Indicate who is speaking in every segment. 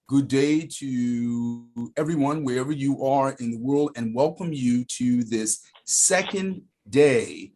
Speaker 1: Good day to everyone, wherever you are in the world, and welcome you to this second day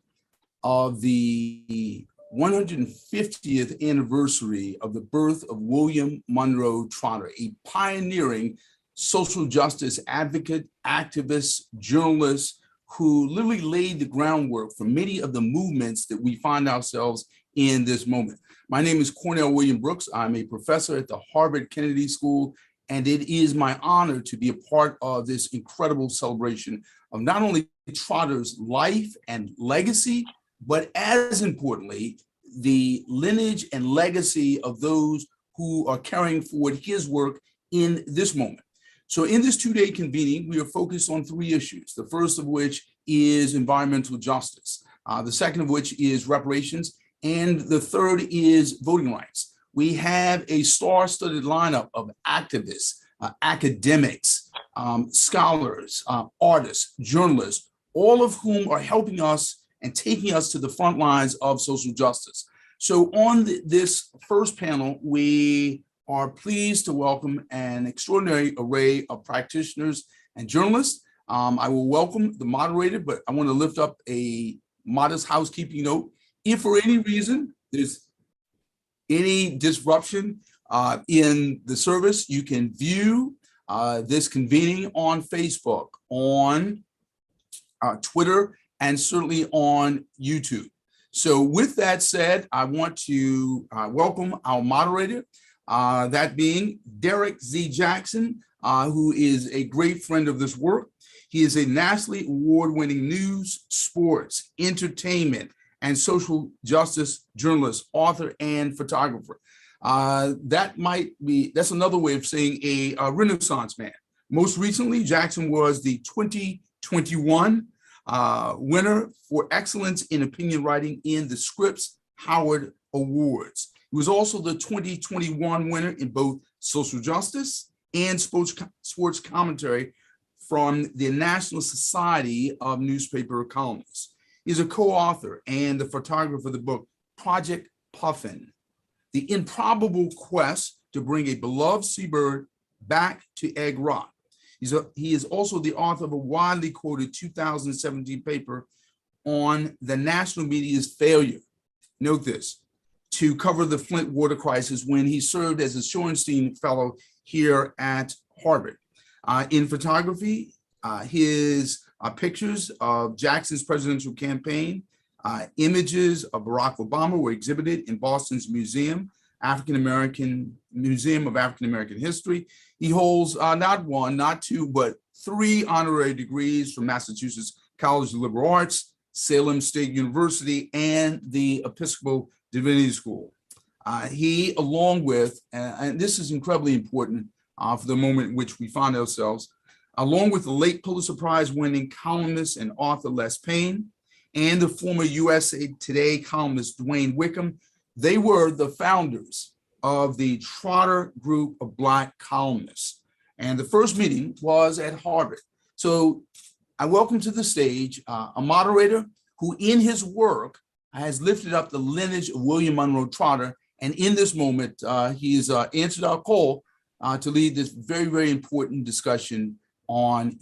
Speaker 1: of the 150th anniversary of the birth of William Monroe Trotter, a pioneering social justice advocate, activist, journalist, who literally laid the groundwork for many of the movements that we find ourselves in this moment. My name is Cornell William Brooks. I'm a professor at the Harvard Kennedy School, and it is my honor to be a part of this incredible celebration of not only Trotter's life and legacy, but as importantly, the lineage and legacy of those who are carrying forward his work in this moment. So in this two-day convening, we are focused on three issues, the first of which is environmental justice, the second of which is reparations, and the third is voting rights. We have a star-studded lineup of activists, academics, scholars, artists, journalists, all of whom are helping us and taking us to the front lines of social justice. So on this first panel, we are pleased to welcome an extraordinary array of practitioners and journalists. I will welcome the moderator, but I want to lift up a modest housekeeping note. If for any reason there's any disruption in the service, you can view this convening on Facebook, on Twitter, and certainly on YouTube. So with that said, I want to welcome our moderator, that being Derrick Z. Jackson, who is a great friend of this work. He is a nationally award-winning news, sports, entertainment, and social justice journalist, author, and photographer. That's another way of saying a Renaissance man. Most recently, Jackson was the 2021 winner for excellence in opinion writing in the Scripps Howard Awards. He was also the 2021 winner in both social justice and sports commentary from the National Society of Newspaper Columnists. He's a co-author and the photographer of the book, Project Puffin, The Improbable Quest to Bring a Beloved Seabird Back to Egg Rock. He is also the author of a widely quoted 2017 paper on the national media's failure, note this, to cover the Flint water crisis when he served as a Shorenstein Fellow here at Harvard. In photography, his pictures of Jackson's presidential campaign, images of Barack Obama were exhibited in Boston's Museum of African American History. He holds not one, not two, but three honorary degrees from Massachusetts College of Liberal Arts, Salem State University, and the Episcopal Divinity School. He, along with, and this is incredibly important for the moment in which we find ourselves, along with the late Pulitzer Prize winning columnist and author Les Payne and the former USA Today columnist Dwayne Wickham, they were the founders of the Trotter Group of Black columnists. And the first meeting was at Harvard. So I welcome to the stage a moderator who in his work has lifted up the lineage of William Monroe Trotter. And in this moment, he has answered our call to lead this very, very important discussion on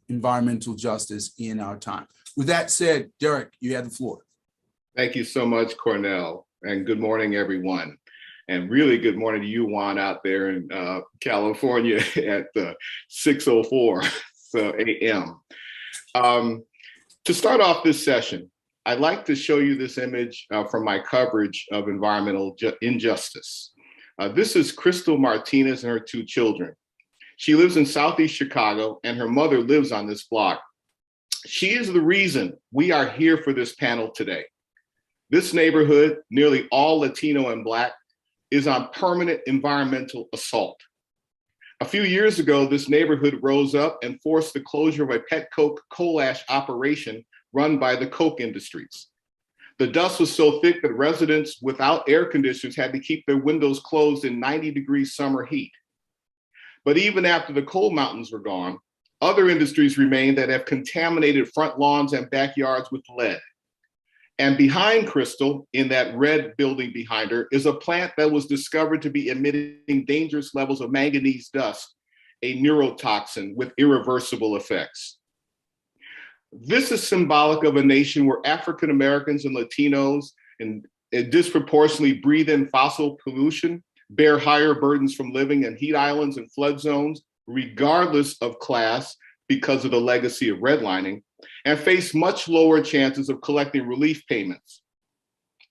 Speaker 1: environmental justice in our time. With that said, Derrick, you have the floor.
Speaker 2: Thank you so much, Cornell, and good morning, everyone. And really good morning to you, Juan, out there in California at 6:04 a.m. To start off this session, I'd like to show you this image from my coverage of environmental injustice. This is Crystal Martinez and her two children. She lives in Southeast Chicago, and her mother lives on this block. She is the reason we are here for this panel today. This neighborhood, nearly all Latino and Black, is on permanent environmental assault. A few years ago, this neighborhood rose up and forced the closure of a pet coke coal ash operation run by the coke industries. The dust was so thick that residents without air conditioners had to keep their windows closed in 90-degree summer heat. But even after the coal mountains were gone, other industries remain that have contaminated front lawns and backyards with lead. And behind Crystal, in that red building behind her, is a plant that was discovered to be emitting dangerous levels of manganese dust, a neurotoxin with irreversible effects. This is symbolic of a nation where African Americans and Latinos and disproportionately breathe in fossil pollution, bear higher burdens from living in heat islands and flood zones, regardless of class, because of the legacy of redlining, and face much lower chances of collecting relief payments.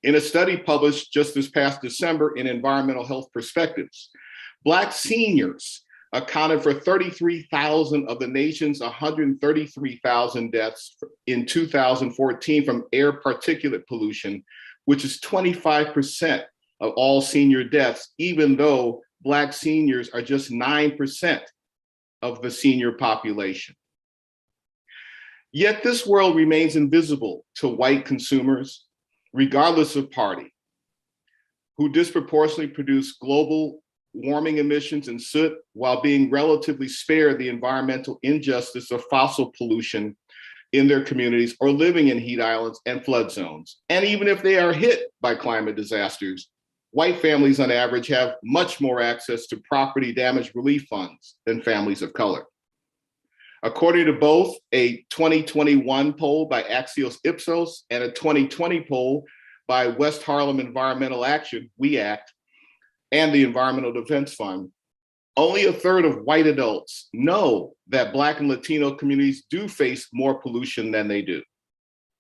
Speaker 2: In a study published just this past December in Environmental Health Perspectives, Black seniors accounted for 33,000 of the nation's 133,000 deaths in 2014 from air particulate pollution, which is 25% of all senior deaths, even though Black seniors are just 9% of the senior population. Yet this world remains invisible to white consumers, regardless of party, who disproportionately produce global warming emissions and soot while being relatively spared the environmental injustice of fossil pollution in their communities or living in heat islands and flood zones. And even if they are hit by climate disasters, white families on average have much more access to property damage relief funds than families of color. According to both a 2021 poll by Axios Ipsos and a 2020 poll by West Harlem Environmental Action, We Act, and the Environmental Defense Fund, only a third of white adults know that Black and Latino communities do face more pollution than they do.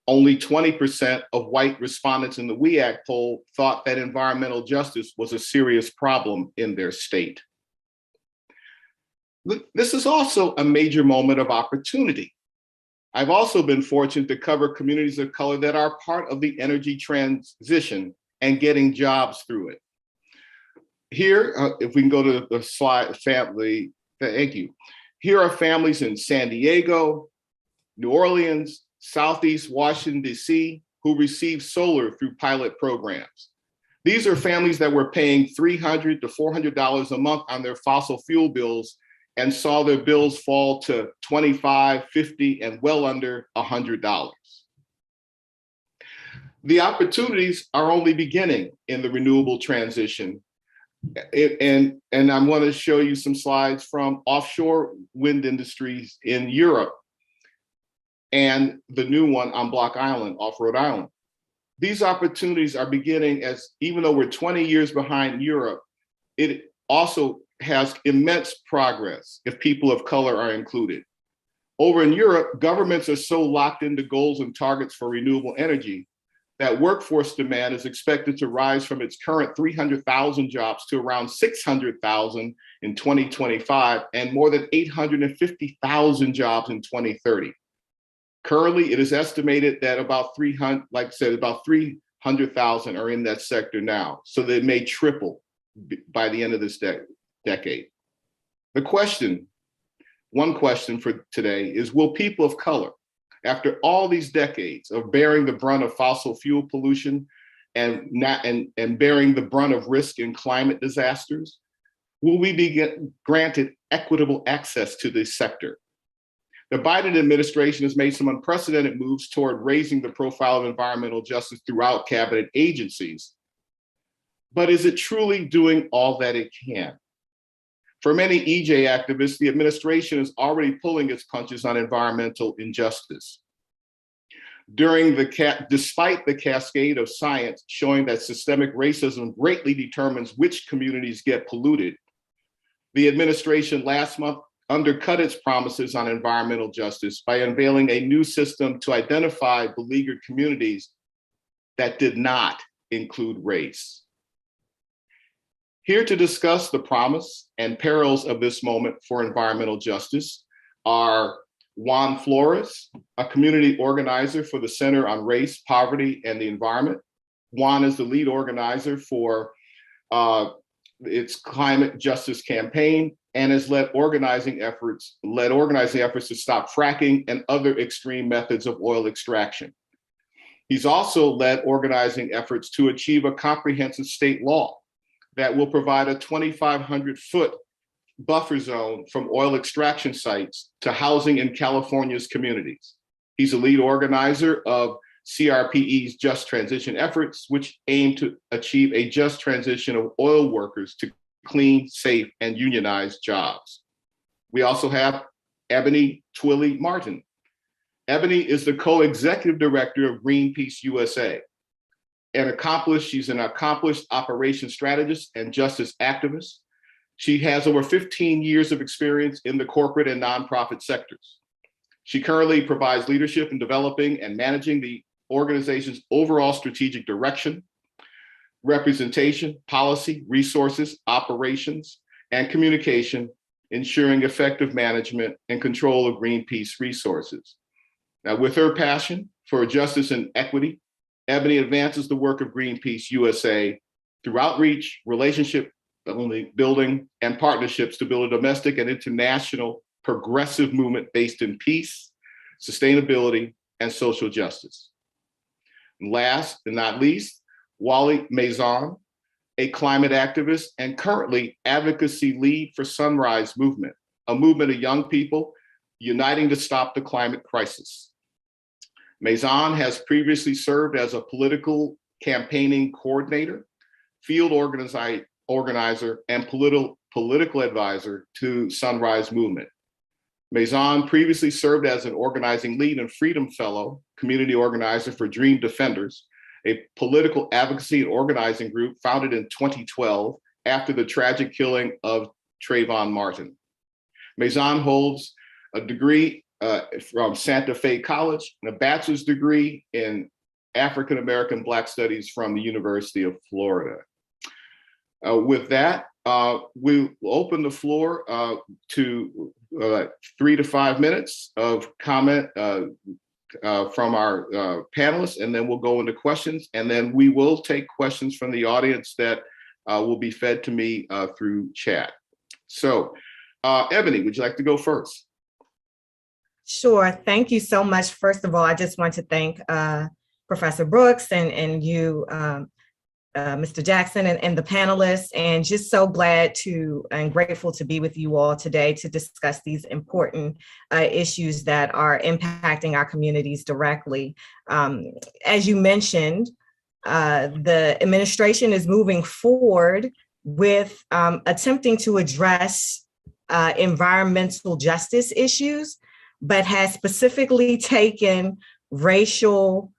Speaker 2: Only 20% of white respondents in the We Act poll thought that environmental justice was a serious problem in their state. This is also a major moment of opportunity. I've also been fortunate to cover communities of color that are part of the energy transition and getting jobs through it. Here, if we can go to the slide, family, thank you. Here are families in San Diego, New Orleans, Southeast Washington, D.C., who received solar through pilot programs. These are families that were paying $300 to $400 a month on their fossil fuel bills and saw their bills fall to $25, $50, and well under $100. The opportunities are only beginning in the renewable transition. And I'm going to show you some slides from offshore wind industries in Europe and the new one on Block Island, off Rhode Island. These opportunities are beginning as, even though we're 20 years behind Europe, it also has immense progress if people of color are included. Over in Europe, governments are so locked into goals and targets for renewable energy that workforce demand is expected to rise from its current 300,000 jobs to around 600,000 in 2025 and more than 850,000 jobs in 2030. Currently, it is estimated that about 300,000 are in that sector now, so that it may triple by the end of this decade. One question for today is, will people of color, after all these decades of bearing the brunt of fossil fuel pollution and bearing the brunt of risk in climate disasters, will we be granted equitable access to this sector? The Biden administration has made some unprecedented moves toward raising the profile of environmental justice throughout cabinet agencies. But is it truly doing all that it can? For many EJ activists, the administration is already pulling its punches on environmental injustice. Despite the cascade of science showing that systemic racism greatly determines which communities get polluted, the administration last month undercut its promises on environmental justice by unveiling a new system to identify beleaguered communities that did not include race. Here to discuss the promise and perils of this moment for environmental justice are Juan Flores, a community organizer for the Center on Race, Poverty, and the Environment. Juan is the lead organizer for its climate justice campaign and has led organizing efforts to stop fracking and other extreme methods of oil extraction. He's also led organizing efforts to achieve a comprehensive state law that will provide a 2,500-foot buffer zone from oil extraction sites to housing in California's communities. He's a lead organizer of CRPE's just transition efforts, which aim to achieve a just transition of oil workers to clean, safe, and unionized jobs. We also have Ebony Martin. Ebony is the co-executive director of Greenpeace USA. She's an accomplished operations strategist and justice activist. She has over 15 years of experience in the corporate and nonprofit sectors. She currently provides leadership in developing and managing the organization's overall strategic direction, representation, policy, resources, operations, and communication, ensuring effective management and control of Greenpeace resources. Now, with her passion for justice and equity, Ebony advances the work of Greenpeace USA through outreach, relationship building, and partnerships to build a domestic and international progressive movement based in peace, sustainability, and social justice. And last but not least, Wally Mazon, a climate activist and currently advocacy lead for Sunrise Movement, a movement of young people uniting to stop the climate crisis. Mazon has previously served as a political campaigning coordinator, field organizer, and political advisor to Sunrise Movement. Mazon previously served as an organizing lead and Freedom Fellow, community organizer for Dream Defenders, a political advocacy and organizing group founded in 2012 after the tragic killing of Trayvon Martin. Mazon holds a degree from Santa Fe College and a bachelor's degree in African American Black Studies from the University of Florida. With that, we'll open the floor to 3 to 5 minutes of comment from our panelists, and then we'll go into questions, and then we will take questions from the audience that will be fed to me through chat. So, Ebony, would you like to go first?
Speaker 3: Sure. Thank you so much. First of all, I just want to thank Professor Brooks and you, Mr. Jackson, and the panelists, and just so glad to and grateful to be with you all today to discuss these important issues that are impacting our communities directly. As you mentioned, the administration is moving forward with attempting to address environmental justice issues, but has specifically taken racial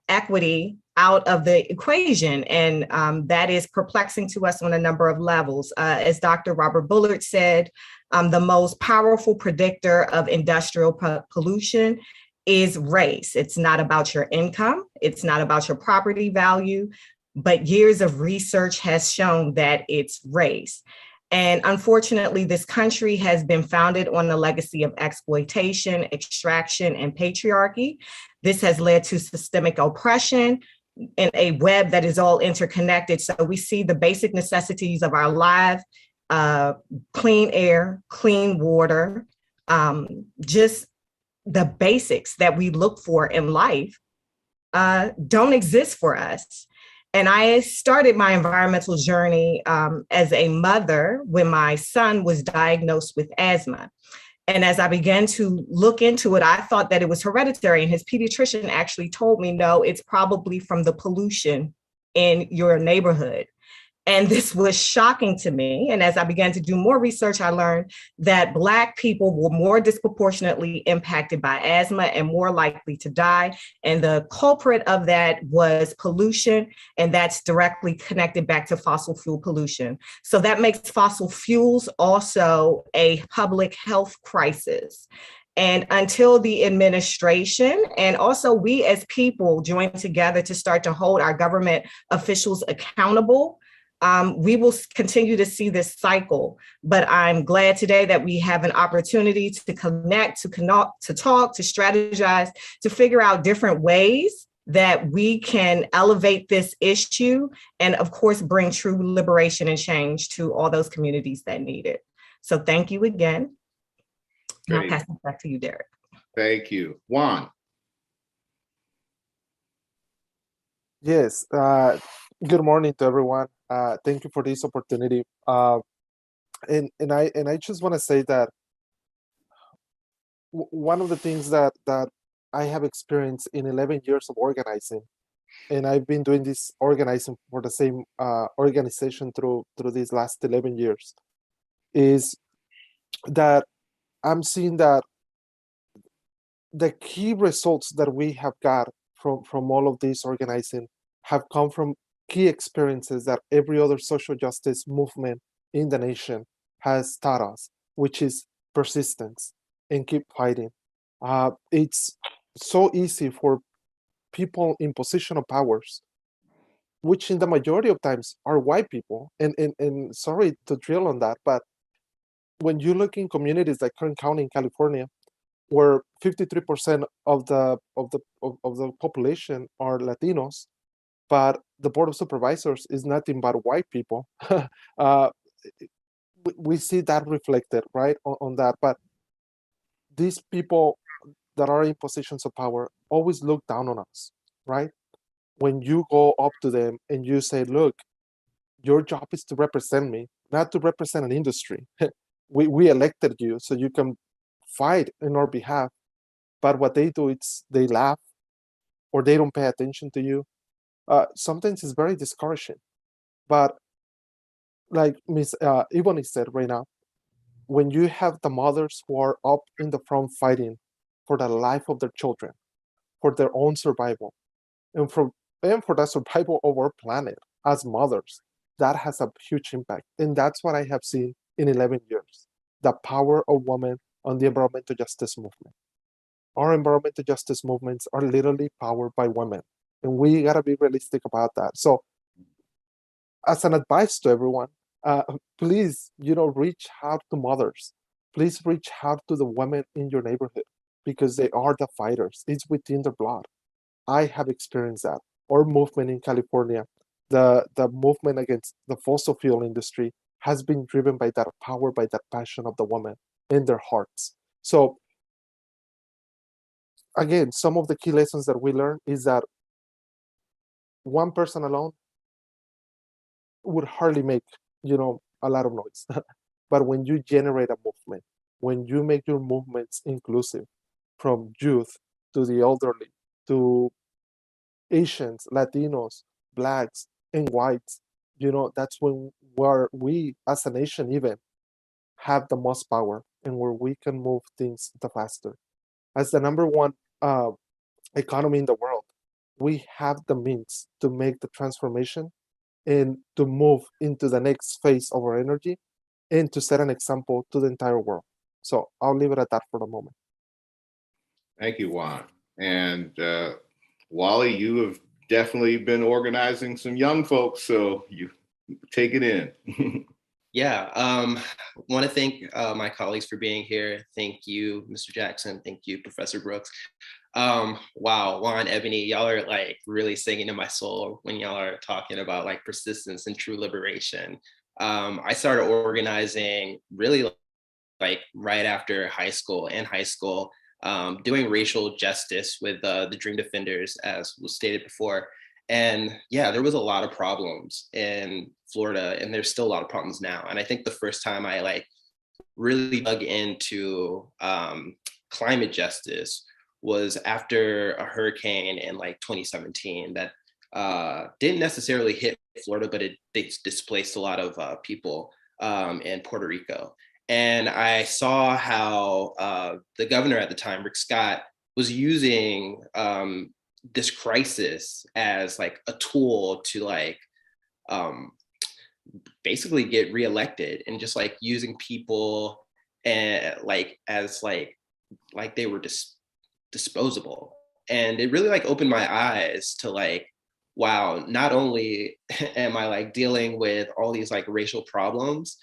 Speaker 3: equity out of the equation. And that is perplexing to us on a number of levels. As Dr. Robert Bullard said, the most powerful predictor of industrial pollution is race. It's not about your income. It's not about your property value, but years of research has shown that it's race. And unfortunately, this country has been founded on a legacy of exploitation, extraction, and patriarchy. This has led to systemic oppression in a web that is all interconnected. So we see the basic necessities of our life, clean air, clean water, just the basics that we look for in life don't exist for us. And I started my environmental journey as a mother when my son was diagnosed with asthma. And as I began to look into it, I thought that it was hereditary. And his pediatrician actually told me, no, it's probably from the pollution in your neighborhood. And this was shocking to me. And as I began to do more research, I learned that Black people were more disproportionately impacted by asthma and more likely to die. And the culprit of that was pollution, and that's directly connected back to fossil fuel pollution. So that makes fossil fuels also a public health crisis. And until the administration and also we as people join together to start to hold our government officials accountable, we will continue to see this cycle. But I'm glad today that we have an opportunity to connect, to talk, to strategize, to figure out different ways that we can elevate this issue and, of course, bring true liberation and change to all those communities that need it. So thank you again. And I'll pass it back to you, Derrick.
Speaker 2: Thank you. Juan.
Speaker 4: Yes. Good morning to everyone. Thank you for this opportunity. And I just want to say that one of the things that I have experience in 11 years of organizing, and I've been doing this organizing for the same organization through these last 11 years, is that I'm seeing that the key results that we have got from all of this organizing have come from key experiences that every other social justice movement in the nation has taught us, which is persistence and keep fighting. It's so easy for people in position of powers, which in the majority of times are white people, and sorry to drill on that, but when you look in communities like Kern County in California, where 53% of the population are Latinos, but the board of supervisors is nothing but white people. uh, we see that reflected, right, on that. But these people that are in positions of power always look down on us, right? When you go up to them and you say, look, your job is to represent me, not to represent an industry. We elected you so you can fight in our behalf. But what they do is they laugh or they don't pay attention to you. Sometimes it's very discouraging. But like Miss Ebony said right now, when you have the mothers who are up in the front fighting for the life of their children, for their own survival, and for the survival of our planet as mothers, that has a huge impact. And that's what I have seen in 11 years, the power of women on the environmental justice movement. Our environmental justice movements are literally powered by women, and we gotta be realistic about that. So as an advice to everyone, please, reach out to mothers. Please reach out to the women in your neighborhood, because they are the fighters. It's within their blood. I have experienced that. Our movement in California, the movement against the fossil fuel industry, has been driven by that power, by that passion of the women in their hearts. So again, some of the key lessons that we learn is that one person alone would hardly make, a lot of noise. But when you generate a movement, when you make your movements inclusive, from youth to the elderly, to Asians, Latinos, Blacks, and whites, that's when where we as a nation even have the most power, and where we can move things the faster. As the number one economy in the world, we have the means to make the transformation and to move into the next phase of our energy and to set an example to the entire world. So I'll leave it at that for the moment.
Speaker 2: Thank you, Juan. And Wally, you have definitely been organizing some young folks, so you take it in.
Speaker 5: Yeah, want to thank my colleagues for being here. Thank you, Mr. Jackson. Thank you, Professor Brooks. Wow, Juan, Ebony, y'all are like really singing to my soul when y'all are talking about like persistence and true liberation. I started organizing really like right after high school, doing racial justice with the Dream Defenders, as was stated before. And yeah, there was a lot of problems in Florida, and there's still a lot of problems now. And I think the first time I like really dug into climate justice was after a hurricane in like 2017 that didn't necessarily hit Florida, but it displaced a lot of people in Puerto Rico. And I saw how the governor at the time, Rick Scott, was using this crisis as like a tool to like basically get reelected, and just like using people and like as like they were disposable. And it really like opened my eyes to like, wow, not only am I like dealing with all these like racial problems,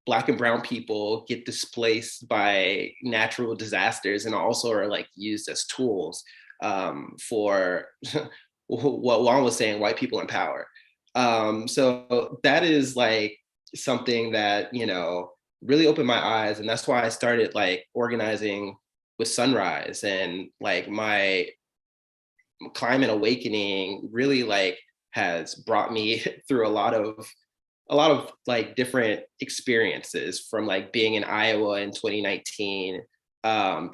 Speaker 5: Black and brown people get displaced by natural disasters and also are like used as tools for what Juan was saying, white people in power. So that is like something that, really opened my eyes. And that's why I started like organizing with Sunrise, and like my climate awakening really like has brought me through a lot of like different experiences, from like being in Iowa in 2019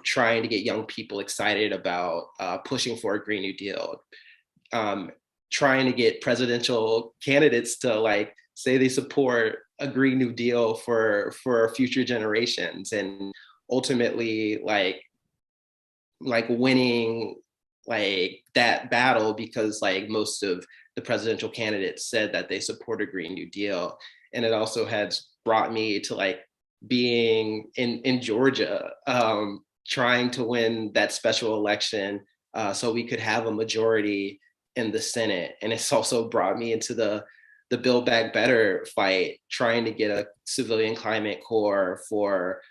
Speaker 5: trying to get young people excited about pushing for a Green New Deal, trying to get presidential candidates to like say they support a Green New Deal for future generations, and ultimately like winning like that battle, because like most of the presidential candidates said that they support a Green New Deal. And it also has brought me to like being in Georgia, trying to win that special election so we could have a majority in the Senate. And it's also brought me into the Build Back Better fight, trying to get a civilian climate corps for,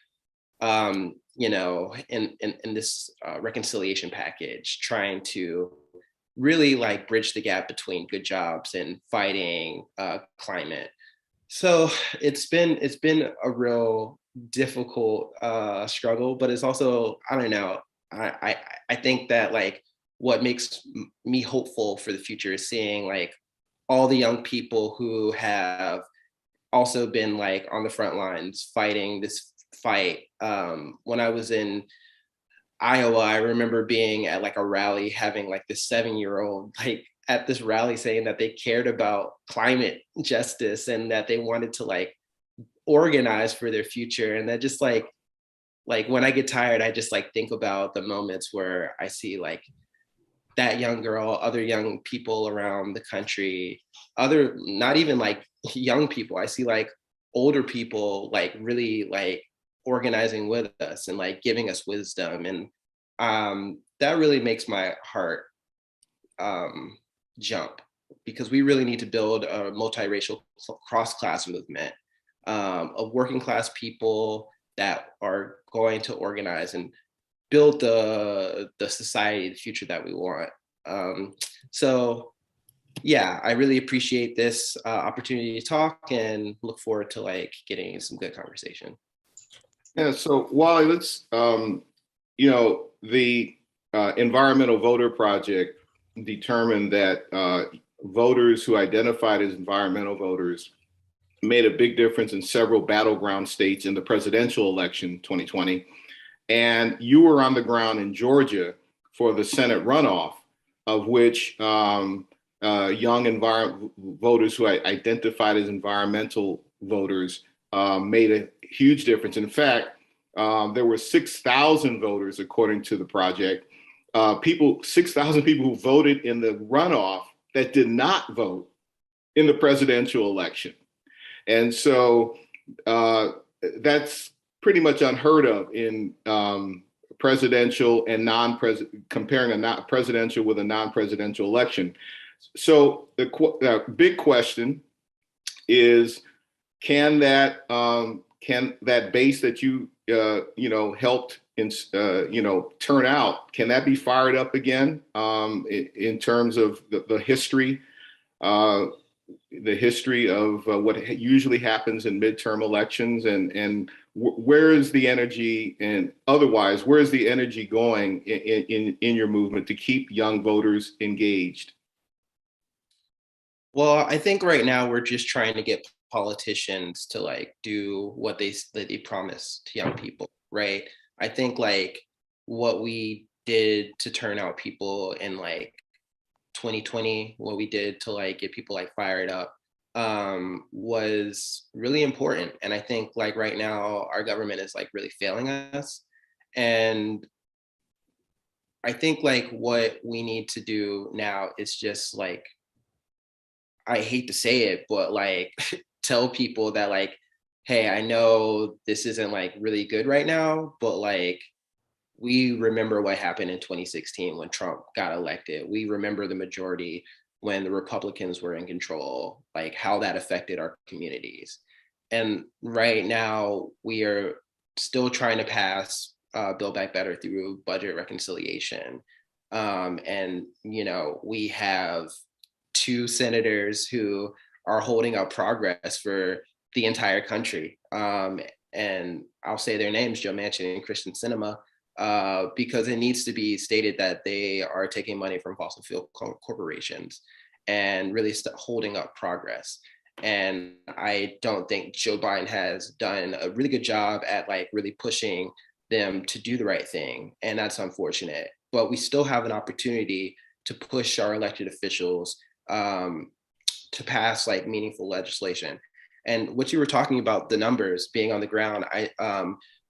Speaker 5: you know, in this reconciliation package, trying to really like bridge the gap between good jobs and fighting climate. So it's been a real difficult struggle, but it's also, I don't know, I think that like what makes me hopeful for the future is seeing like all the young people who have also been like on the front lines fighting this fight. When I was in Iowa, I remember being at like a rally, having like this 7-year-old like at this rally saying that they cared about climate justice and that they wanted to like organize for their future. And that just like when I get tired, I just like think about the moments where I see like that young girl, other young people around the country, other, not even like young people, I see like older people like really like organizing with us and like giving us wisdom. And that really makes my heart jump, because we really need to build a multiracial cross-class movement of working class people that are going to organize and build the society, the future that we want. So yeah, I really appreciate this opportunity to talk and look forward to like getting some good conversation.
Speaker 2: Yeah, so Wally, let's, you know, the Environmental Voter Project determined that voters who identified as environmental voters made a big difference in several battleground states in the presidential election 2020. And you were on the ground in Georgia for the Senate runoff, of which young voters who identified as environmental voters made a huge difference. In fact, there were 6,000 voters, according to the project, 6,000 people who voted in the runoff that did not vote in the presidential election. And so that's pretty much unheard of in presidential and non-presidential, comparing a not presidential with a non-presidential election. So the big question is, can that base that you helped turn out, can that be fired up again in terms of the history? The history of what usually happens in midterm elections, and where is the energy, and otherwise, where is the energy going in your movement to keep young voters engaged?
Speaker 5: Well, I think right now we're just trying to get politicians to like do what they promise to young people, right? I think like what we did to turn out people in like 2020, what we did to like get people like fired up was really important. And I think like right now our government is like really failing us. And I think like what we need to do now is just like, I hate to say it, but like tell people that like, hey, I know this isn't like really good right now, but like we remember what happened in 2016 when Trump got elected. We remember the majority when the Republicans were in control, like how that affected our communities. And right now we are still trying to pass Build Back Better through budget reconciliation. And, you know, we have 2 senators who are holding up progress for the entire country. And I'll say their names, Joe Manchin and Christian Sinema, because it needs to be stated that they are taking money from fossil fuel corporations and really holding up progress. And I don't think Joe Biden has done a really good job at like really pushing them to do the right thing, and that's unfortunate. But we still have an opportunity to push our elected officials to pass like meaningful legislation. And what you were talking about, the numbers being on the ground,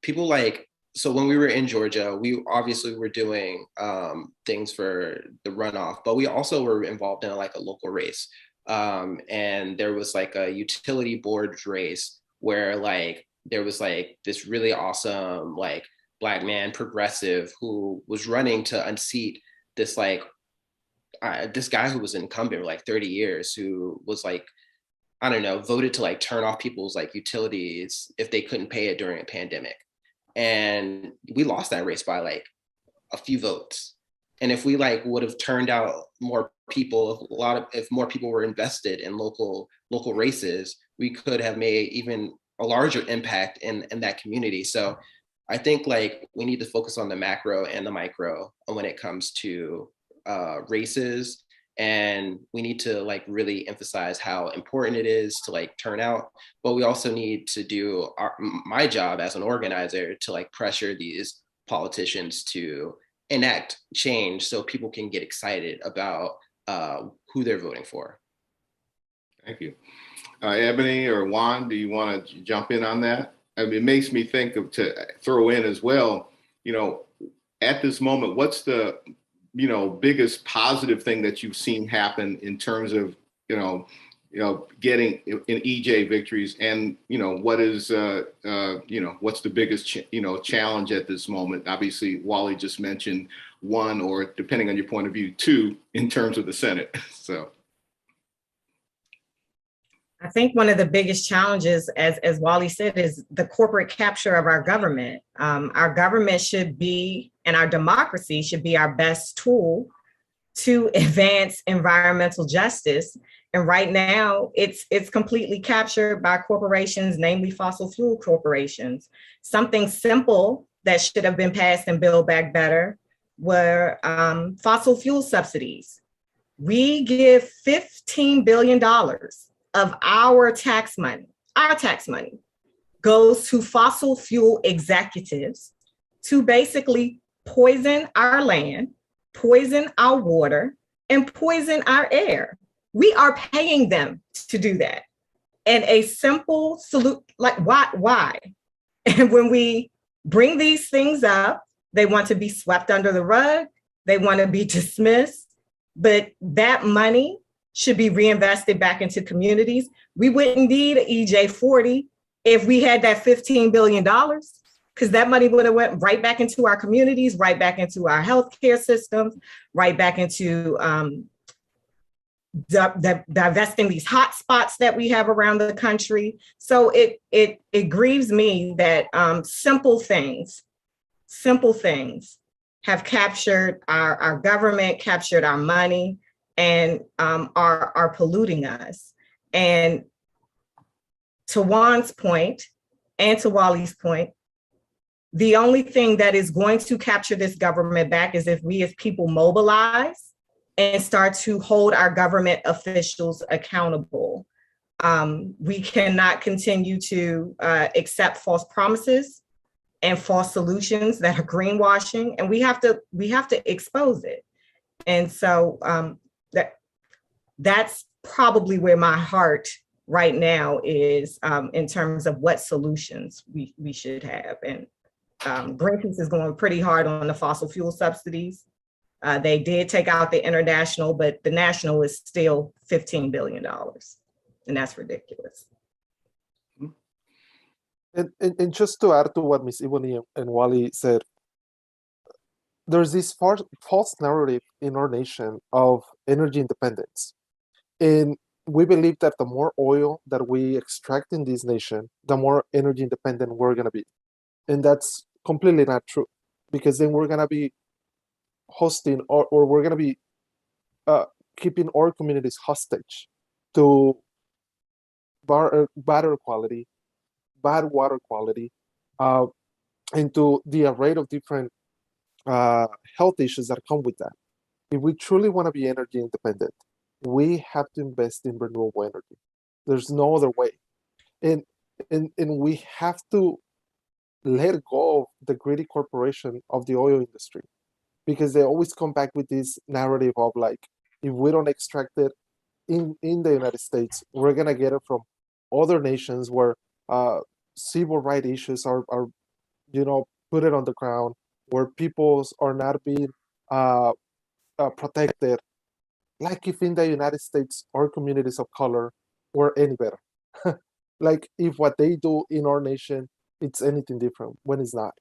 Speaker 5: people like, so when we were in Georgia, we obviously were doing things for the runoff, but we also were involved in like a local race. And there was like a utility board race where like there was like this really awesome like Black man progressive who was running to unseat this like this guy who was incumbent for like 30 years, who was like, I don't know, voted to like turn off people's like utilities if they couldn't pay it during a pandemic. And we lost that race by like a few votes. And if we like would have turned out more people, if more people were invested in local races, we could have made even a larger impact in that community. So I think like we need to focus on the macro and the micro when it comes to races. And we need to like really emphasize how important it is to like turn out, but we also need to do my job as an organizer to like pressure these politicians to enact change so people can get excited about who they're voting for.
Speaker 2: Thank you. Ebony or Juan, do you want to jump in on that? I mean, it makes me think of, to throw in as well, you know, at this moment, what's the, you know, biggest positive thing that you've seen happen in terms of, you know, getting in EJ victories, and, you know, what is, you know, what's the biggest, challenge at this moment? Obviously, Wally just mentioned one, or depending on your point of view, two, in terms of the Senate. So.
Speaker 3: I think one of the biggest challenges, as Wally said, is the corporate capture of our government. Our government should be, and our democracy should be, our best tool to advance environmental justice. And right now, it's completely captured by corporations, namely fossil fuel corporations. Something simple that should have been passed in Build Back Better were fossil fuel subsidies. We give $15 billion of our tax money goes to fossil fuel executives to basically poison our land, poison our water, and poison our air. We are paying them to do that. And a simple solution, like why? And when we bring these things up, they want to be swept under the rug, they want to be dismissed, but that money should be reinvested back into communities. We wouldn't need an EJ 40 if we had that $15 billion, because that money would have went right back into our communities, right back into our healthcare systems, right back into divesting these hot spots that we have around the country. So it grieves me that simple things have captured our government, captured our money, and are polluting us. And to Juan's point, and to Wally's point, the only thing that is going to capture this government back is if we as people mobilize and start to hold our government officials accountable. We cannot continue to accept false promises and false solutions that are greenwashing, and we have to expose it. And so that's probably where my heart right now is, in terms of what solutions we should have. And Greenpeace is going pretty hard on the fossil fuel subsidies. They did take out the international, but the national is still $15 billion. And that's ridiculous.
Speaker 4: And just to add to what Ms. Ebony and Wally said, there's this false narrative in our nation of energy independence. And we believe that the more oil that we extract in this nation, the more energy independent we're going to be. And that's completely not true, because then we're going to be hosting, or we're going to be keeping our communities hostage to bad air quality, bad water quality, and to the array of different health issues that come with that. If we truly want to be energy independent, we have to invest in renewable energy. There's no other way. And we have to let go of the greedy corporation of the oil industry, because they always come back with this narrative of like, if we don't extract it in the United States, we're gonna get it from other nations where civil rights issues are put it on the ground, where peoples are not being protected. Like if in the United States our communities of color were any better. Like if what they do in our nation it's anything different, when it's not.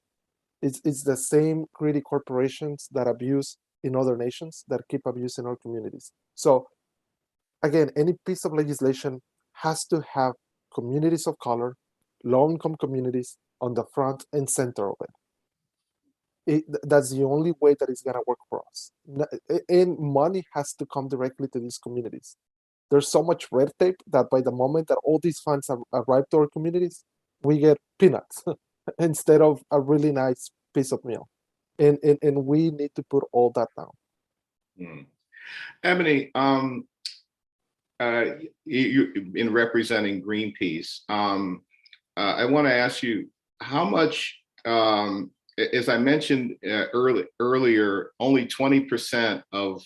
Speaker 4: It's the same greedy corporations that abuse in other nations that keep abusing our communities. So again, any piece of legislation has to have communities of color, low-income communities on the front and center of it. That's the only way that it's gonna work for us. And money has to come directly to these communities. There's so much red tape that by the moment that all these funds arrive to our communities, we get peanuts instead of a really nice piece of meal. And we need to put all that down.
Speaker 2: Mm. Ebony, you in representing Greenpeace, I want to ask you how much, as I mentioned earlier, only 20% of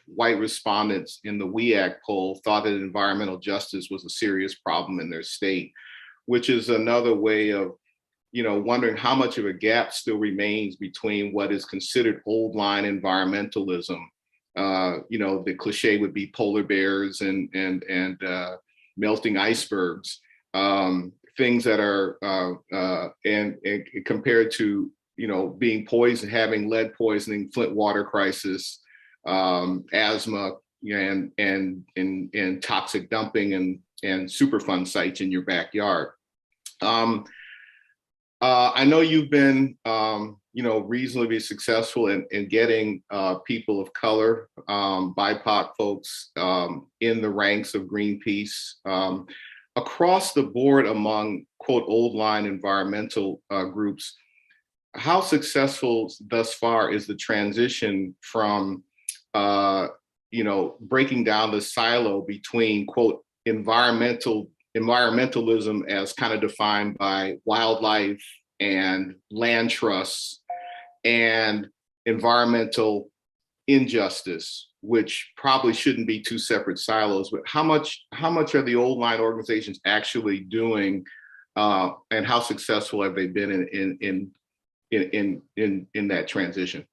Speaker 2: white respondents in the WEAC poll thought that environmental justice was a serious problem in their state, which is another way of, wondering how much of a gap still remains between what is considered old line environmentalism. The cliche would be polar bears and melting icebergs, things that are and compared to being poisoned, having lead poisoning, Flint water crisis, asthma, and toxic dumping and Superfund sites in your backyard. I know you've been reasonably successful in getting people of color, BIPOC folks in the ranks of Greenpeace. Across the board among, quote, old line environmental groups, how successful thus far is the transition from, breaking down the silo between, quote, environmentalism as kind of defined by wildlife and land trusts, and environmental injustice, which probably shouldn't be two separate silos, but how much are the old line organizations actually doing, and how successful have they been in that transition?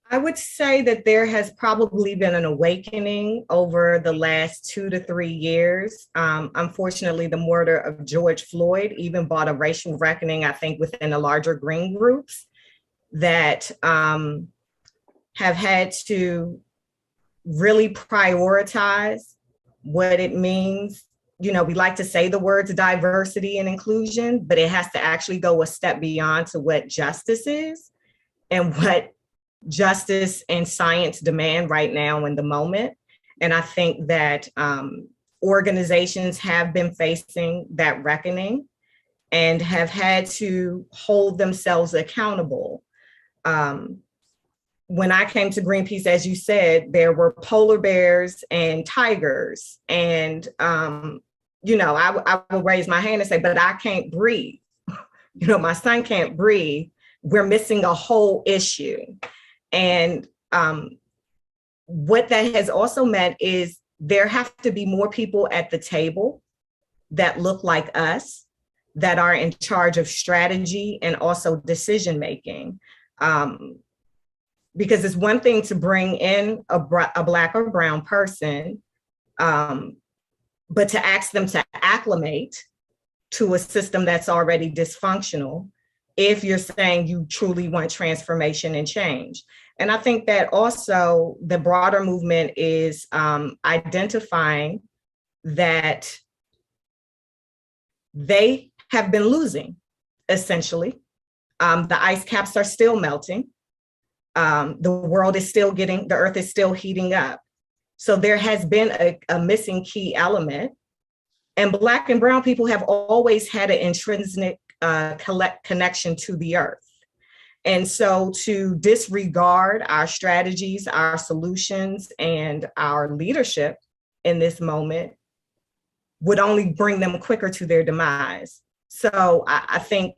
Speaker 3: I would say that there has probably been an awakening over the last 2 to 3 years. Unfortunately, the murder of George Floyd even brought a racial reckoning, I think, within the larger green groups that have had to really prioritize what it means. We like to say the words diversity and inclusion, but it has to actually go a step beyond to what justice is and what justice and science demand right now in the moment. And I think that organizations have been facing that reckoning and have had to hold themselves accountable. When I came to Greenpeace, as you said, there were polar bears and tigers. And, I would raise my hand and say, but I can't breathe. My son can't breathe. We're missing a whole issue. And what that has also meant is there have to be more people at the table that look like us, that are in charge of strategy and also decision making. Because it's one thing to bring in a Black or brown person, but to ask them to acclimate to a system that's already dysfunctional, if you're saying you truly want transformation and change. And I think that also the broader movement is identifying that they have been losing, essentially. The ice caps are still melting. The world is still the earth is still heating up. So there has been a missing key element. And Black and brown people have always had an intrinsic connection to the earth. And so to disregard our strategies, our solutions, and our leadership in this moment would only bring them quicker to their demise. So I think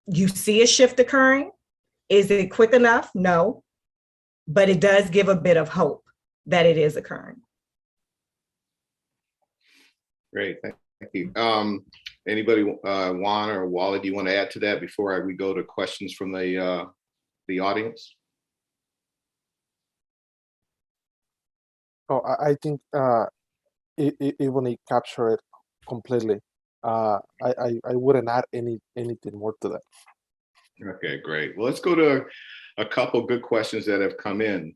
Speaker 3: you see a shift occurring. Is it quick enough? No, but it does give a bit of hope that it is occurring.
Speaker 2: Great, thank you. Anybody, Juan or Wally, do you want to add to that before we go to questions from the audience?
Speaker 4: Oh, I think Ebony captured it completely. I wouldn't add anything more to that.
Speaker 2: Okay, great. Well, let's go to a couple good questions that have come in.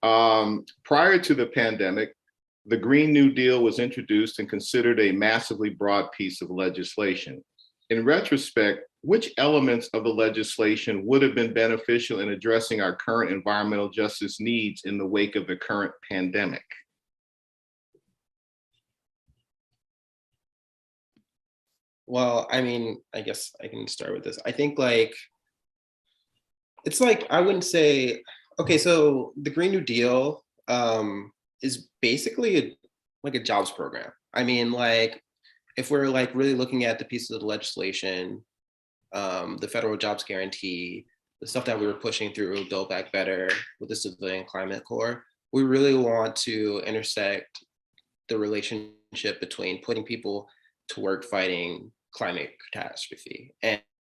Speaker 2: Prior to the pandemic, the Green New Deal was introduced and considered a massively broad piece of legislation. In retrospect, which elements of the legislation would have been beneficial in addressing our current environmental justice needs in the wake of the current pandemic?
Speaker 5: Well, I mean, I guess I can start with this. I think like, it's like, I wouldn't say, okay, so the Green New Deal is basically like a jobs program. I mean, like, if we're like really looking at the pieces of the legislation, the federal jobs guarantee, the stuff that we were pushing through Build Back Better with the Civilian Climate Corps, we really want to intersect the relationship between putting people to work fighting climate catastrophe.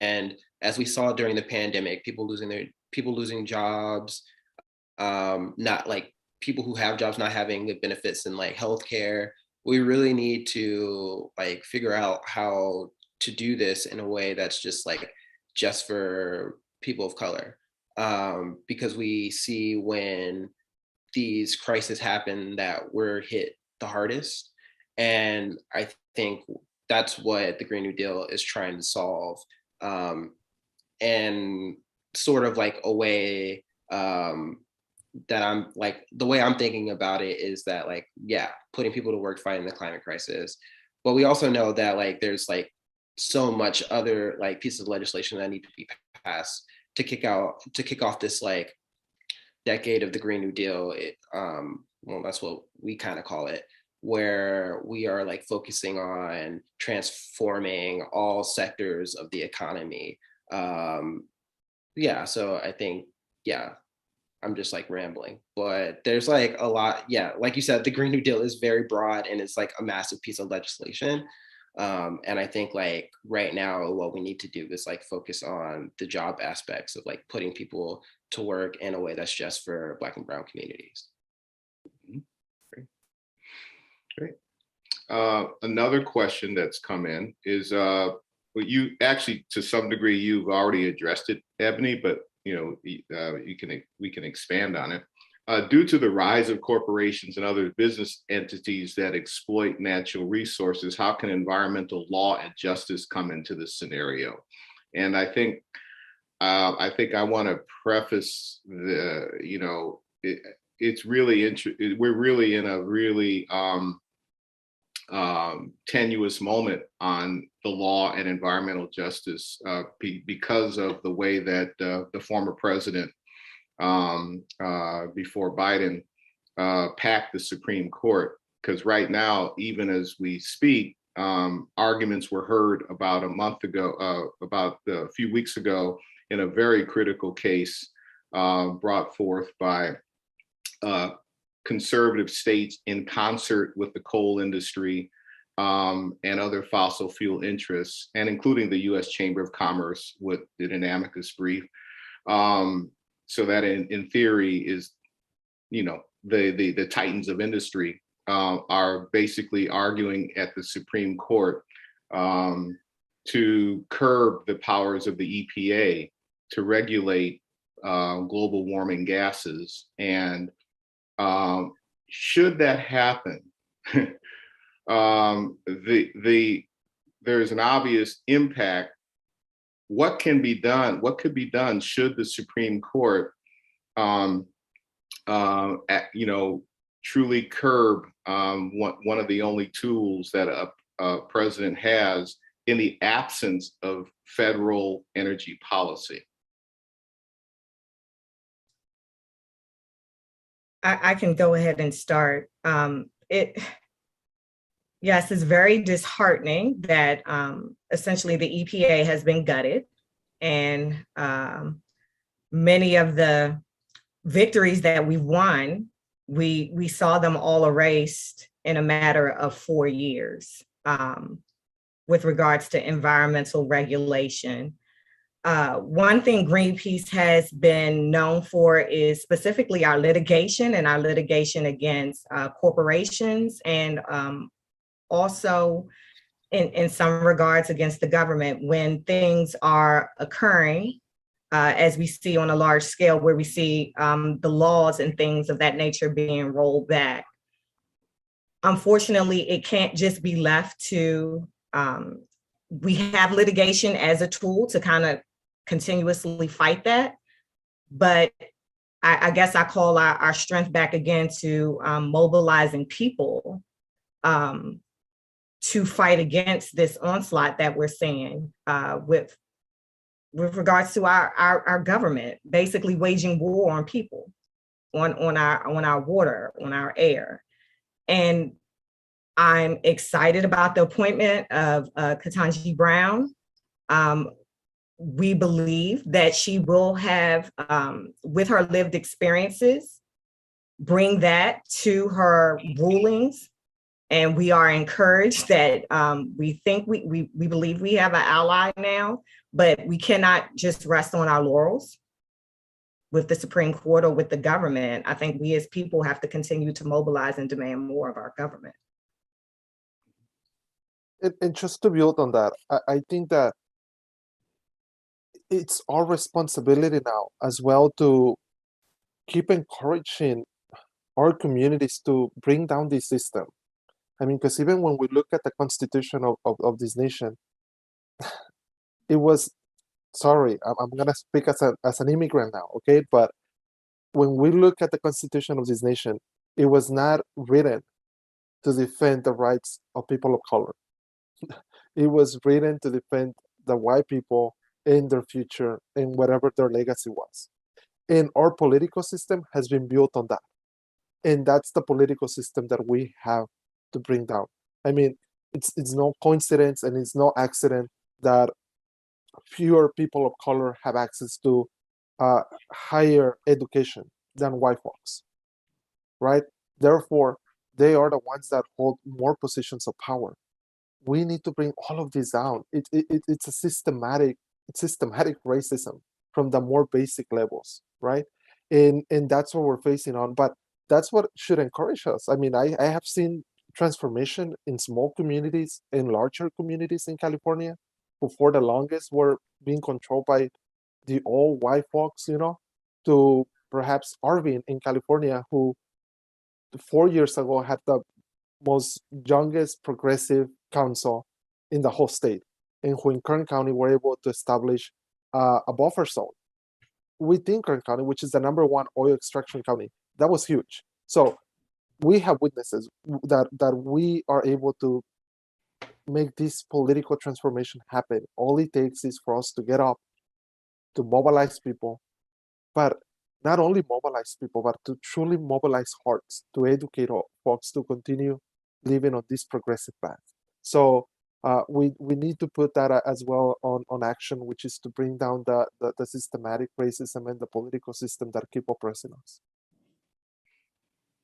Speaker 5: And as we saw during the pandemic, people losing jobs, not like people who have jobs not having the benefits in like healthcare. We really need to like figure out how to do this in a way that's just for people of color. Because we see when these crises happen that we're hit the hardest. And I think that's what the Green New Deal is trying to solve. And sort of like a way that I'm like, the way I'm thinking about it is that like, yeah, putting people to work fighting the climate crisis. But we also know that like, there's like so much other like pieces of legislation that need to be passed to kick off this like decade of the Green New Deal. Well, that's what we kind of call it, where we are like focusing on transforming all sectors of the economy. Yeah, so I think, yeah, I'm just like rambling, but there's like a lot. Yeah, like you said, the Green New Deal is very broad and it's like a massive piece of legislation. And I think like right now, what we need to do is like focus on the job aspects of like putting people to work in a way that's just for Black and Brown communities.
Speaker 2: Great. Another question that's come in is, well, you actually, to some degree, you've already addressed it, Ebony, but you know, we can expand on it. Due to the rise of corporations and other business entities that exploit natural resources, how can environmental law and justice come into this scenario? And I think I want to preface the, you know, it's really interesting. We're really in a really tenuous moment on the law and environmental justice because of the way that the former president before Biden packed the Supreme Court. Because right now, even as we speak, arguments were heard about a month ago, about a few weeks ago, in a very critical case brought forth by conservative states in concert with the coal industry and other fossil fuel interests, and including the U.S. Chamber of Commerce did an amicus brief. So that in theory is, you know, the titans of industry are basically arguing at the Supreme Court to curb the powers of the EPA to regulate global warming gases. And should that happen, there's an obvious impact. What can be done? What could be done should the Supreme Court, you know, truly curb one of the only tools that a president has in the absence of federal energy policy?
Speaker 3: I can go ahead and start. Yes, it's very disheartening that essentially the EPA has been gutted, and many of the victories that we won, we saw them all erased in a matter of 4 years with regards to environmental regulation. One thing Greenpeace has been known for is specifically our litigation and our litigation against corporations, and also in some regards against the government when things are occurring, as we see on a large scale, where we see the laws and things of that nature being rolled back. Unfortunately, it can't just be left to, we have litigation as a tool to kind of continuously fight that, but I guess I call our strength back again to mobilizing people to fight against this onslaught that we're seeing with regards to our government, basically waging war on people, on our water, on our air. And I'm excited about the appointment of Ketanji Brown. We believe that she will have, with her lived experiences, bring that to her rulings. And we are encouraged that we think we believe we have an ally now, but we cannot just rest on our laurels with the Supreme Court or with the government. I think we as people have to continue to mobilize and demand more of our government.
Speaker 4: And just to build on that, I think that it's our responsibility now as well to keep encouraging our communities to bring down this system. I mean, because even when we look at the constitution of this nation, it was, sorry, I'm gonna speak as an immigrant now, okay? But when we look at the constitution of this nation, it was not written to defend the rights of people of color. It was written to defend the white people in their future and whatever their legacy was. And our political system has been built on that. And that's the political system that we have to bring down. I mean, it's no coincidence and it's no accident that fewer people of color have access to higher education than white folks, right? Therefore, they are the ones that hold more positions of power. We need to bring all of this down. It's a systematic racism from the more basic levels, right? And that's what we're facing on. But that's what should encourage us. I mean, I have seen transformation in small communities and larger communities in California who for the longest were being controlled by the old white folks, you know, to perhaps Arvin in California, who 4 years ago had the most youngest progressive council in the whole state, and who in Kern County were able to establish a buffer zone within Kern County, which is the #1 oil extraction county. That was huge. So we have witnesses that we are able to make this political transformation happen. All it takes is for us to get up, to mobilize people, but not only mobilize people, but to truly mobilize hearts, to educate folks to continue living on this progressive path. So we need to put that as well on action, which is to bring down the systematic racism and the political system that keep oppressing us.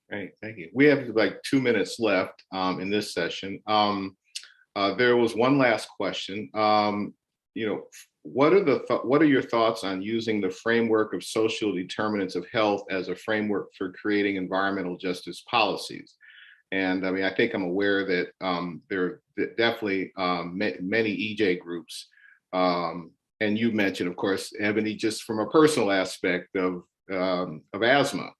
Speaker 2: Great, thank you. We have like 2 minutes left in this session. There was one last question. You know, what are your thoughts on using the framework of social determinants of health as a framework for creating environmental justice policies? And I mean, I think I'm aware that there are definitely many EJ groups, and you mentioned, of course, Ebony, just from a personal aspect of asthma,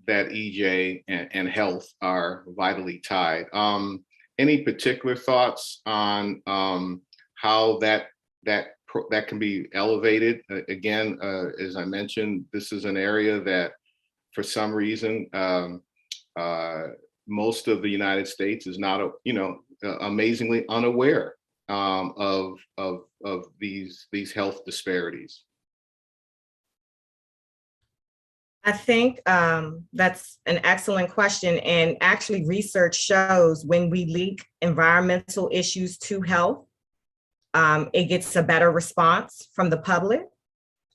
Speaker 2: that EJ and health are vitally tied. Any particular thoughts on how that can be elevated? Again, as I mentioned, this is an area that, for some reason, most of the United States is not, amazingly unaware of these health disparities.
Speaker 3: I think that's an excellent question. And actually, research shows when we link environmental issues to health, it gets a better response from the public.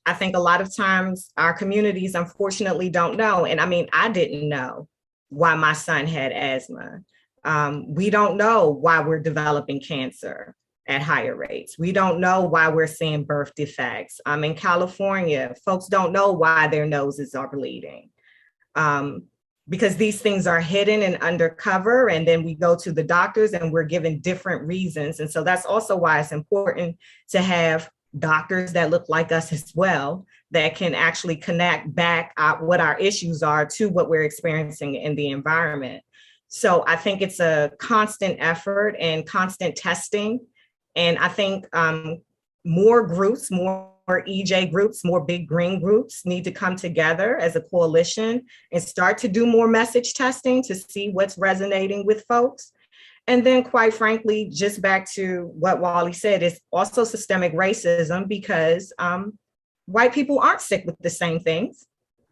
Speaker 3: I think a lot of times our communities, unfortunately, don't know. And I mean, I didn't know why my son had asthma. We don't know why we're developing cancer at higher rates. We don't know why we're seeing birth defects. In California, folks don't know why their noses are bleeding, because these things are hidden and undercover. And then we go to the doctors and we're given different reasons. And so that's also why it's important to have doctors that look like us as well, that can actually connect back what our issues are to what we're experiencing in the environment. So I think it's a constant effort and constant testing. And I think more groups, more EJ groups, more big green groups need to come together as a coalition and start to do more message testing to see what's resonating with folks. And then, quite frankly, just back to what Wally said, is also systemic racism, because white people aren't sick with the same things.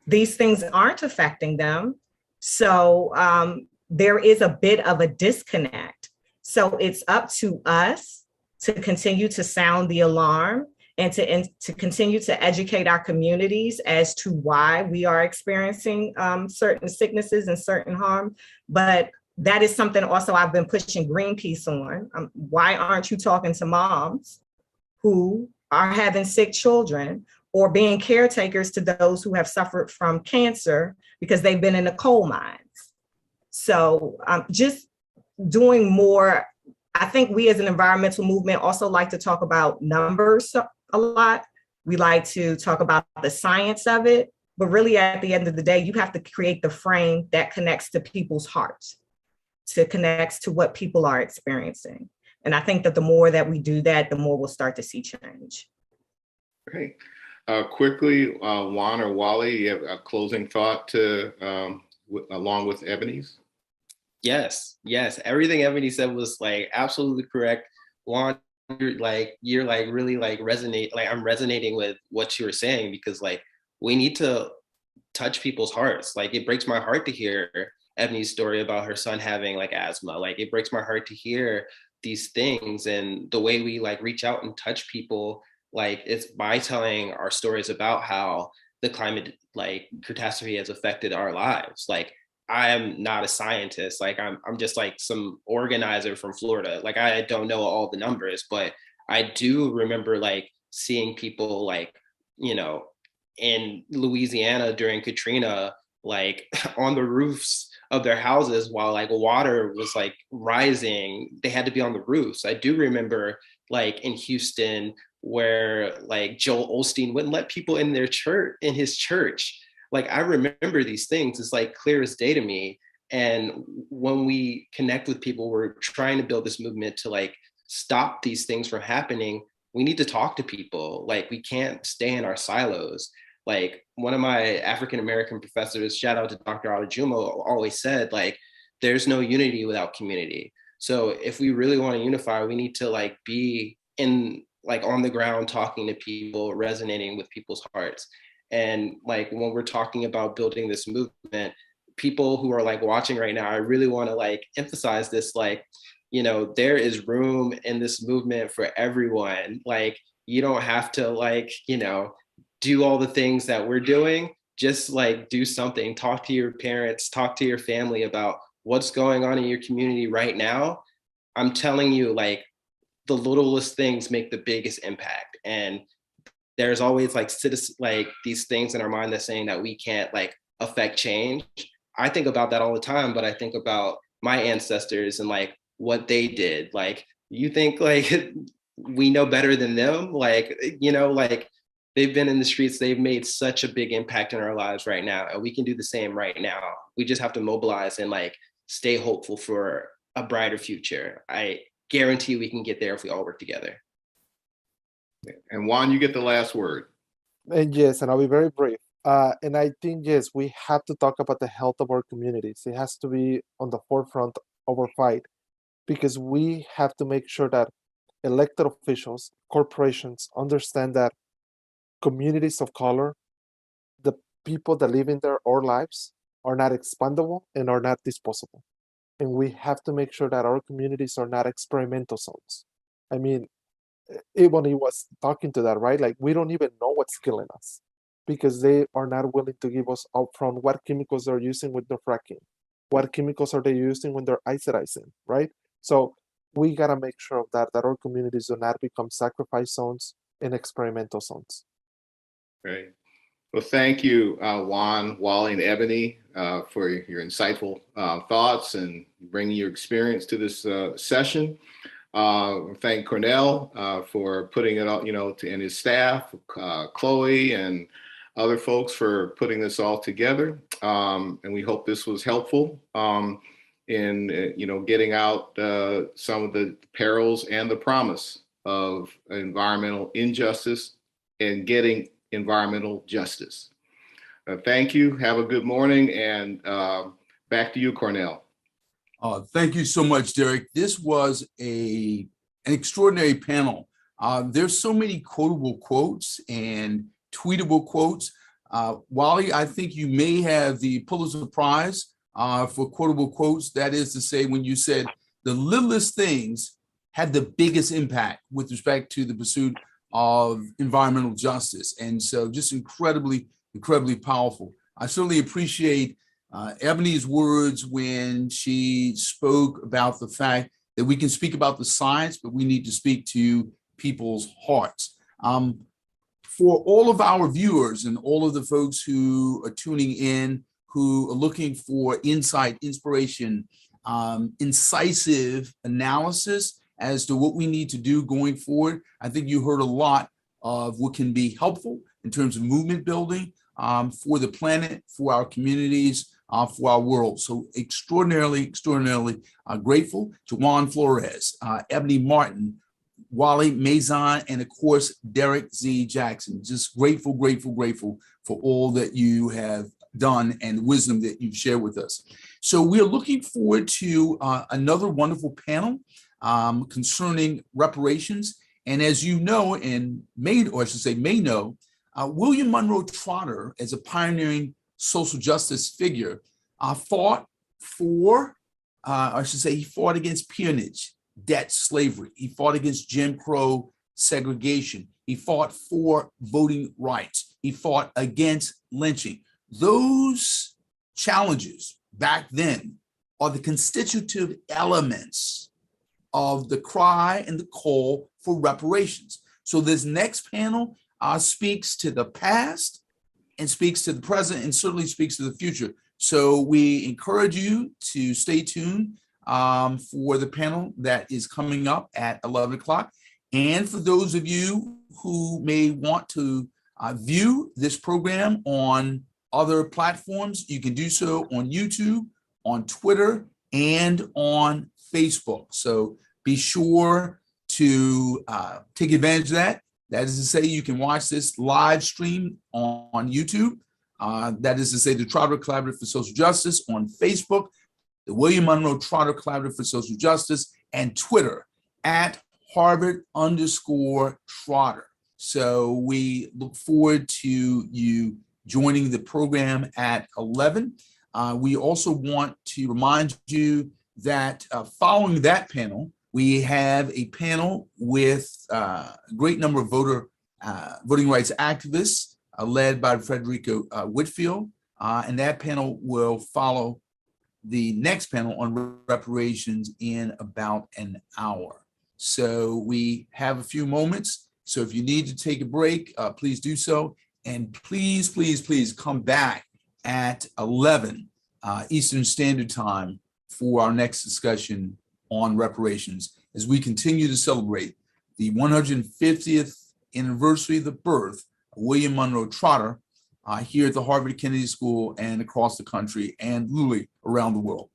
Speaker 3: These things aren't affecting them. So there is a bit of a disconnect. So it's up to us to continue to sound the alarm and to continue to educate our communities as to why we are experiencing certain sicknesses and certain harm. But that is something also I've been pushing Greenpeace on. Why aren't you talking to moms who are having sick children or being caretakers to those who have suffered from cancer because they've been in the coal mines? So just doing more. I think we as an environmental movement also like to talk about numbers a lot. We like to talk about the science of it, but really at the end of the day, you have to create the frame that connects to people's hearts, to connects to what people are experiencing. And I think that the more that we do that, the more we'll start to see change.
Speaker 2: Great. Quickly, Juan or Wally, you have a closing thought to along with Ebony's?
Speaker 5: Yes. Everything Ebony said was like absolutely correct. Juan, you're really like resonate. Like I'm resonating with what you were saying, because like we need to touch people's hearts. Like it breaks my heart to hear Ebony's story about her son having like asthma. Like it breaks my heart to hear these things, and the way we like reach out and touch people, like it's by telling our stories about how the climate like catastrophe has affected our lives. Like I am not a scientist. Like I'm just like some organizer from Florida. Like I don't know all the numbers, but I do remember like seeing people like, you know, in Louisiana during Katrina, like on the roofs of their houses while like water was like rising. They had to be on the roofs. I do remember like in Houston where like Joel Osteen wouldn't let people in their church, in his church. Like I remember these things. It's like clear as day to me. And when we connect with people, we're trying to build this movement to like stop these things from happening. We need to talk to people. Like we can't stay in our silos. Like one of my African-American professors, shout out to Dr. Alajumo, always said, like, there's no unity without community. So if we really want to unify, we need to like be in like on the ground, talking to people, resonating with people's hearts. And like when we're talking about building this movement, people who are like watching right now, I really want to like emphasize this, like, you know, there is room in this movement for everyone. Like you don't have to like, you know, do all the things that we're doing. Just like do something, talk to your parents, talk to your family about what's going on in your community right now. I'm telling you, like the littlest things make the biggest impact. And there's always like like these things in our mind that's saying that we can't like affect change. I think about that all the time, but I think about my ancestors and like what they did. Like you think like we know better than them? Like, you know, like they've been in the streets, they've made such a big impact in our lives right now. And we can do the same right now. We just have to mobilize and like stay hopeful for a brighter future. I guarantee we can get there if we all work together.
Speaker 2: And Juan, you get the last word.
Speaker 4: And yes, and I'll be very brief. And I think, yes, we have to talk about the health of our communities. It has to be on the forefront of our fight, because we have to make sure that elected officials, corporations understand that communities of color, the people that live in there, our lives, are not expandable and are not disposable. And we have to make sure that our communities are not experimental zones. I mean, Ebony was talking to that, right? Like, we don't even know what's killing us because they are not willing to give us upfront what chemicals they're using with their fracking. What chemicals are they using when they're icidizing, right? So we gotta make sure of that our communities do not become sacrifice zones and experimental zones.
Speaker 2: Great. Well, thank you, Juan, Wally, and Ebony, for your insightful thoughts and bringing your experience to this session. Thank Cornell for putting it all, and his staff, Chloe and other folks for putting this all together. And we hope this was helpful in, getting out some of the perils and the promise of environmental injustice and getting environmental justice. Thank you. Have a good morning. And back to you, Cornell.
Speaker 1: Thank you so much, Derrick. This was an extraordinary panel. There's so many quotable quotes and tweetable quotes. Wally, I think you may have the Pulitzer Prize for quotable quotes. That is to say, when you said the littlest things had the biggest impact with respect to the pursuit of environmental justice. And so just incredibly, incredibly powerful. I certainly appreciate Ebony's words when she spoke about the fact that we can speak about the science, but we need to speak to people's hearts. For all of our viewers and all of the folks who are tuning in, who are looking for insight, inspiration, incisive analysis as to what we need to do going forward, I think you heard a lot of what can be helpful in terms of movement building for the planet, for our communities, for our world. So extraordinarily grateful to Juan Flores, Ebony Martin, Wally Mazon, and of course, Derrick Z. Jackson. Just grateful for all that you have done and the wisdom that you've shared with us. So we are looking forward to another wonderful panel concerning reparations. And as you know, and may know, William Monroe Trotter, as a pioneering social justice figure, fought against peonage, debt, slavery. He fought against Jim Crow segregation. He fought for voting rights. He fought against lynching. Those challenges back then are the constitutive elements of the cry and the call for reparations. So this next panel speaks to the past and speaks to the present and certainly speaks to the future. So we encourage you to stay tuned for the panel that is coming up at 11 o'clock. And for those of you who may want to view this program on other platforms, you can do so on YouTube, on Twitter, and on Facebook. So be sure to take advantage of that. That is to say, you can watch this live stream on YouTube. That is to say, the Trotter Collaborative for Social Justice on Facebook, the William Monroe Trotter Collaborative for Social Justice, and Twitter at Harvard_Trotter. So we look forward to you joining the program at 11. We also want to remind you that following that panel, we have a panel with a great number of voting rights activists led by Frederica Whitfield. And that panel will follow the next panel on reparations in about an hour. So we have a few moments. So if you need to take a break, please do so. And please come back at 11 Eastern Standard Time for our next discussion on reparations as we continue to celebrate the 150th anniversary of the birth of William Monroe Trotter here at the Harvard Kennedy School and across the country and literally around the world.